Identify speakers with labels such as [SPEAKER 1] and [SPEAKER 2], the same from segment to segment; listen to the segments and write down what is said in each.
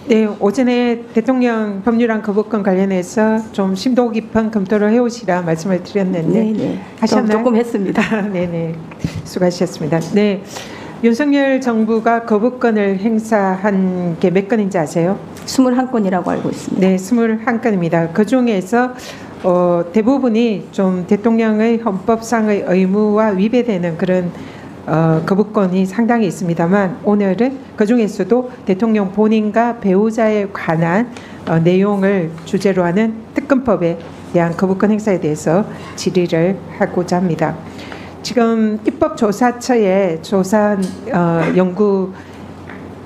[SPEAKER 1] 네, 오전에 대통령 법률안 거부권 관련해서 좀 심도 깊은 검토를 해오시라 말씀을 드렸는데
[SPEAKER 2] 네네.
[SPEAKER 1] 하셨나요?
[SPEAKER 2] 조금 했습니다.
[SPEAKER 1] 네네, 수고하셨습니다. 네, 윤석열 정부가 거부권을 행사한 게 몇 건인지 아세요?
[SPEAKER 2] 21건이라고 알고 있습니다.
[SPEAKER 1] 네, 21건입니다. 그 중에서 대부분이 좀 대통령의 헌법상의 의무와 위배되는 그런 거부권이 상당히 있습니다만, 오늘은 그 중에서도 대통령 본인과 배우자에 관한 내용을 주제로 하는 특검법에 대한 거부권 행사에 대해서 질의를 하고자 합니다. 지금 입법조사처에 조사한 연구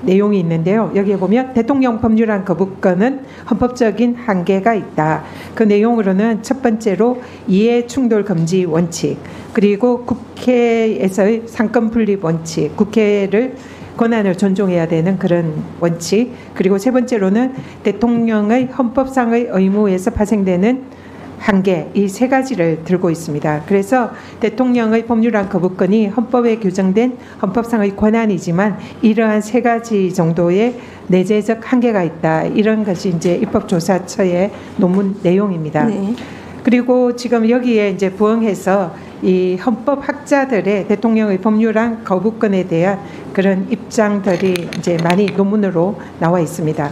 [SPEAKER 1] 내용이 있는데요. 여기에 보면 대통령 법률안 거부권은 헌법적인 한계가 있다. 그 내용으로는 첫 번째로 이해충돌 금지 원칙, 그리고 국회에서의 상권 분립 원칙, 국회를 권한을 존중해야 되는 그런 원칙, 그리고 세 번째로는 대통령의 헌법상의 의무에서 파생되는 한계, 이 세 가지를 들고 있습니다. 그래서 대통령의 법률안 거부권이 헌법에 규정된 헌법상의 권한이지만 이러한 세 가지 정도의 내재적 한계가 있다. 이런 것이 이제 입법조사처의 논문 내용입니다.
[SPEAKER 2] 네.
[SPEAKER 1] 그리고 지금 여기에 이제 부응해서 이 헌법학자들의 대통령의 법률안 거부권에 대한 그런 입장들이 이제 많이 논문으로 나와 있습니다.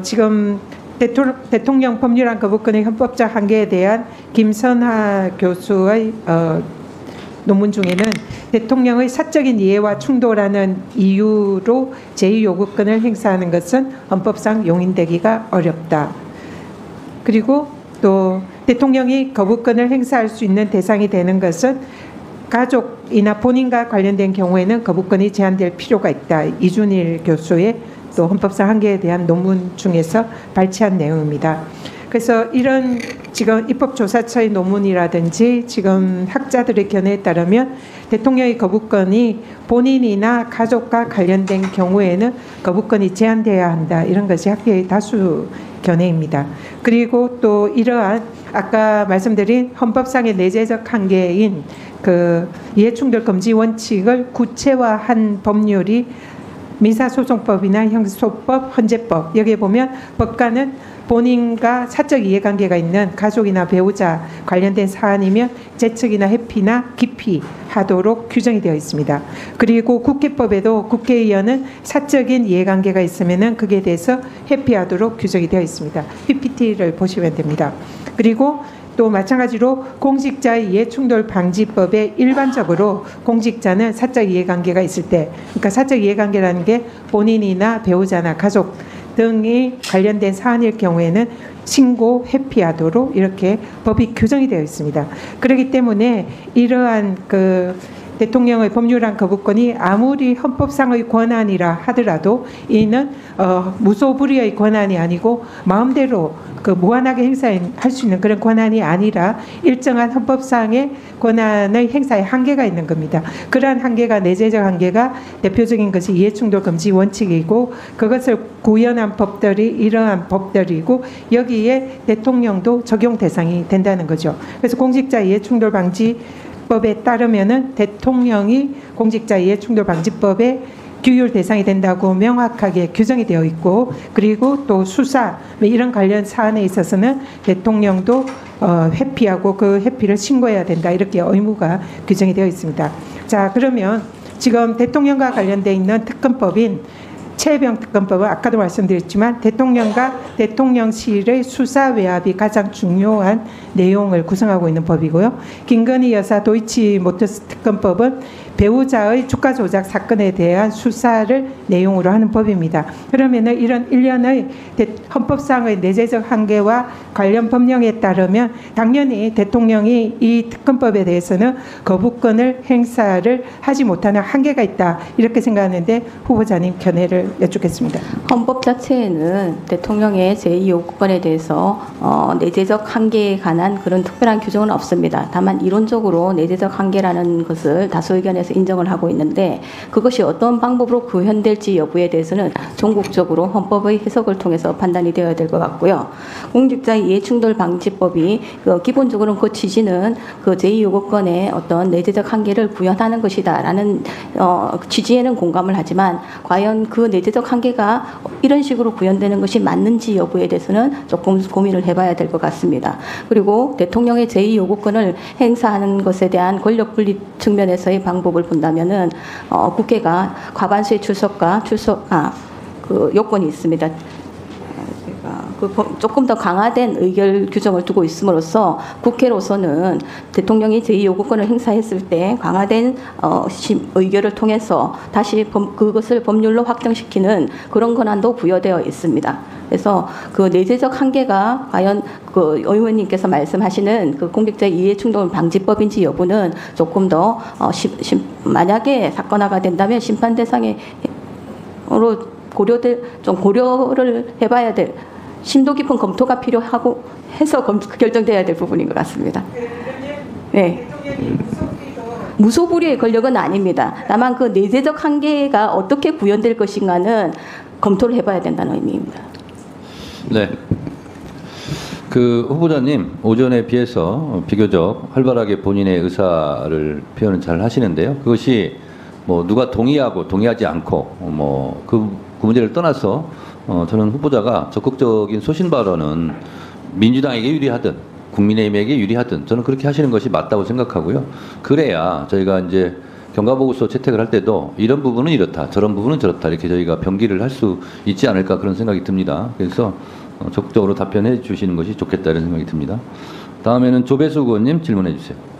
[SPEAKER 1] 지금 대통령 법률안 거부권의 헌법적 한계에 대한 김선하 교수의 논문 중에는 대통령의 사적인 이해와 충돌하는 이유로 제2요구권을 행사하는 것은 헌법상 용인되기가 어렵다. 그리고 또 대통령이 거부권을 행사할 수 있는 대상이 되는 것은 가족이나 본인과 관련된 경우에는 거부권이 제한될 필요가 있다. 이준일 교수의 또 헌법상 한계에 대한 논문 중에서 발췌한 내용입니다. 그래서 이런 지금 입법조사처의 논문이라든지 지금 학자들의 견해에 따르면 대통령의 거부권이 본인이나 가족과 관련된 경우에는 거부권이 제한되어야 한다. 이런 것이 학계의 다수 견해입니다. 그리고 또 이러한 아까 말씀드린 헌법상의 내재적 한계인 그 이해충돌 금지 원칙을 구체화한 법률이 민사소송법이나 형사소법, 헌재법, 여기에 보면 법관은 본인과 사적 이해관계가 있는 가족이나 배우자 관련된 사안이면 재척이나 회피나 기피하도록 규정이 되어 있습니다. 그리고 국회법에도 국회의원은 사적인 이해관계가 있으면 그에 대해서 회피하도록 규정이 되어 있습니다. PPT를 보시면 됩니다. 그리고 또 마찬가지로 공직자의 이해충돌 방지법에 일반적으로 공직자는 사적 이해관계가 있을 때, 그러니까 사적 이해관계라는 게 본인이나 배우자나 가족 등이 관련된 사안일 경우에는 신고 회피하도록 이렇게 법이 규정이 되어 있습니다. 그렇기 때문에 이러한 그 대통령의 법률안 거부권이 아무리 헌법상의 권한이라 하더라도 이는 무소불위의 권한이 아니고 마음대로 그 무한하게 행사할 수 있는 그런 권한이 아니라 일정한 헌법상의 권한의 행사에 한계가 있는 겁니다. 그러한 한계가 내재적 한계가 대표적인 것이 이해충돌 금지 원칙이고 그것을 구현한 법들이 이러한 법들이고 여기에 대통령도 적용 대상이 된다는 거죠. 그래서 공직자 이해충돌 방지 법에 따르면은 대통령이 공직자 이해충돌 방지법에 규율 대상이 된다고 명확하게 규정이 되어 있고 그리고 또 수사 이런 관련 사안에 있어서는 대통령도 회피하고 그 회피를 신고해야 된다 이렇게 의무가 규정이 되어 있습니다. 자, 그러면 지금 대통령과 관련되어 있는 특검법인 최혜병 특검법은 아까도 말씀드렸지만 대통령과 대통령실의 수사 외압이 가장 중요한 내용을 구성하고 있는 법이고요. 김건희 여사 도이치모터스 특검법은 배우자의 주가 조작 사건에 대한 수사를 내용으로 하는 법입니다. 그러면은 이런 일련의 헌법상의 내재적 한계와 관련 법령에 따르면 당연히 대통령이 이 특검법에 대해서는 거부권을 행사를 하지 못하는 한계가 있다 이렇게 생각하는데 후보자님 견해를 여쭙겠습니다.
[SPEAKER 2] 헌법 자체에는 대통령의 제2요구권에 대해서 내재적 한계에 관한 그런 특별한 규정은 없습니다. 다만 이론적으로 내재적 한계라는 것을 다수 의견에서 인정을 하고 있는데 그것이 어떤 방법으로 구현될지 여부에 대해서는 전국적으로 헌법의 해석을 통해서 판단이 되어야 될 것 같고요. 공직자 이해충돌 방지법이 기본적으로 그 취지는 그 제2요구권의 어떤 내재적 한계를 구현하는 것이다라는 취지에는 공감을 하지만 과연 그 내재적 한계가 이런 식으로 구현되는 것이 맞는지 여부에 대해서는 조금 고민을 해봐야 될 것 같습니다. 그리고 대통령의 제2요구권을 행사하는 것에 대한 권력 분립 측면에서의 방법을 본다면은 국회가 과반수의 출석과 그 요건이 있습니다. 조금 더 강화된 의결 규정을 두고 있음으로써 국회로서는 대통령이 제2요구권을 행사했을 때 강화된 의결을 통해서 다시 그것을 법률로 확정시키는 그런 권한도 부여되어 있습니다. 그래서 그 내재적 한계가 과연 그 의원님께서 말씀하시는 그 공직자 이해충돌 방지법인지 여부는 조금 더 만약에 사건화가 된다면 심판 대상으로 고려를 해봐야 될 심도 깊은 검토가 필요하고 해서 결정돼야 될 부분인 것 같습니다. 네. 무소불위의 권력은 아닙니다. 다만 그 내재적 한계가 어떻게 구현될 것인가는 검토를 해봐야 된다는 의미입니다.
[SPEAKER 3] 네. 그 후보자님 오전에 비해서 비교적 활발하게 본인의 의사를 표현을 잘 하시는데요. 그것이 뭐 누가 동의하고 동의하지 않고 뭐 그 문제를 떠나서 저는 후보자가 적극적인 소신 발언은 민주당에게 유리하든 국민의힘에게 유리하든 저는 그렇게 하시는 것이 맞다고 생각하고요. 그래야 저희가 이제 경과보고서 채택을 할 때도 이런 부분은 이렇다, 저런 부분은 저렇다 이렇게 저희가 병기를 할 수 있지 않을까 그런 생각이 듭니다. 그래서 적극적으로 답변해 주시는 것이 좋겠다 이런 생각이 듭니다. 다음에는 조배수 의원님 질문해 주세요.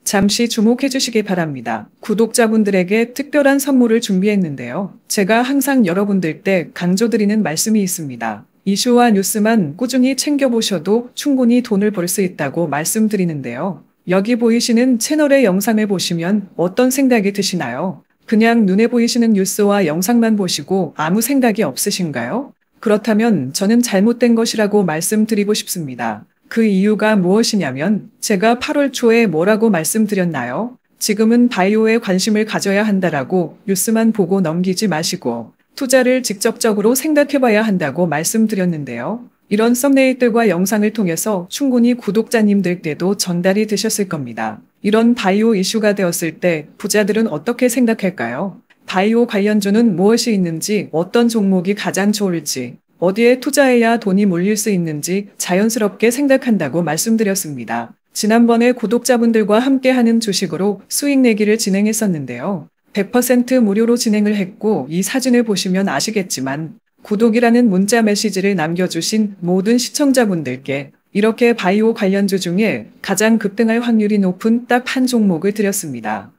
[SPEAKER 4] 잠시 주목해 주시기 바랍니다. 구독자분들에게 특별한 선물을 준비했는데요. 제가 항상 여러분들 때 강조드리는 말씀이 있습니다. 이슈와 뉴스만 꾸준히 챙겨보셔도 충분히 돈을 벌 수 있다고 말씀드리는데요. 여기 보이시는 채널의 영상을 보시면 어떤 생각이 드시나요? 그냥 눈에 보이시는 뉴스와 영상만 보시고 아무 생각이 없으신가요? 그렇다면 저는 잘못된 것이라고 말씀드리고 싶습니다. 그 이유가 무엇이냐면 제가 8월 초에 뭐라고 말씀드렸나요? 지금은 바이오에 관심을 가져야 한다라고 뉴스만 보고 넘기지 마시고 투자를 직접적으로 생각해봐야 한다고 말씀드렸는데요. 이런 썸네일들과 영상을 통해서 충분히 구독자님들께도 전달이 되셨을 겁니다. 이런 바이오 이슈가 되었을 때 부자들은 어떻게 생각할까요? 바이오 관련주는 무엇이 있는지, 어떤 종목이 가장 좋을지, 어디에 투자해야 돈이 몰릴 수 있는지 자연스럽게 생각한다고 말씀드렸습니다. 지난번에 구독자분들과 함께하는 주식으로 수익 내기를 진행했었는데요. 100% 무료로 진행을 했고 이 사진을 보시면 아시겠지만 구독이라는 문자 메시지를 남겨주신 모든 시청자분들께 이렇게 바이오 관련주 중에 가장 급등할 확률이 높은 딱 한 종목을 드렸습니다.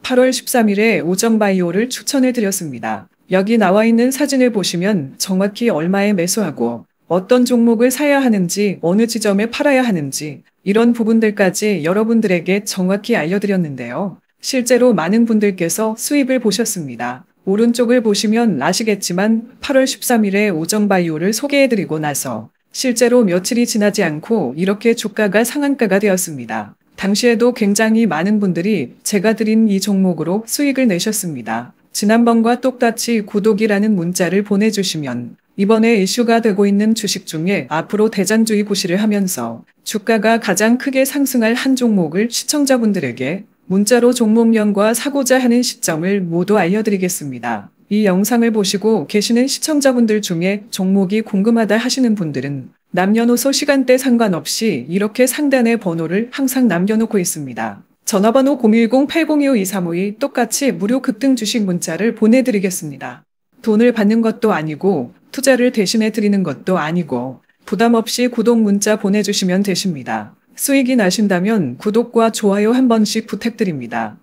[SPEAKER 4] 8월 13일에 오정바이오를 추천해 드렸습니다. 여기 나와 있는 사진을 보시면 정확히 얼마에 매수하고 어떤 종목을 사야 하는지 어느 지점에 팔아야 하는지 이런 부분들까지 여러분들에게 정확히 알려드렸는데요. 실제로 많은 분들께서 수입을 보셨습니다. 오른쪽을 보시면 아시겠지만 8월 13일에 오정바이오를 소개해드리고 나서 실제로 며칠이 지나지 않고 이렇게 주가가 상한가가 되었습니다. 당시에도 굉장히 많은 분들이 제가 드린 이 종목으로 수익을 내셨습니다. 지난번과 똑같이 구독이라는 문자를 보내주시면 이번에 이슈가 되고 있는 주식 중에 앞으로 대장주의 구실을 하면서 주가가 가장 크게 상승할 한 종목을 시청자분들에게 문자로 종목명과 사고자 하는 시점을 모두 알려드리겠습니다. 이 영상을 보시고 계시는 시청자분들 중에 종목이 궁금하다 하시는 분들은 남녀노소 시간대 상관없이 이렇게 상단에 번호를 항상 남겨놓고 있습니다. 전화번호 010-802-5352 똑같이 무료 급등 주식 문자를 보내드리겠습니다. 돈을 받는 것도 아니고 투자를 대신해 드리는 것도 아니고 부담 없이 구독 문자 보내주시면 되십니다. 수익이 나신다면 구독과 좋아요 한 번씩 부탁드립니다.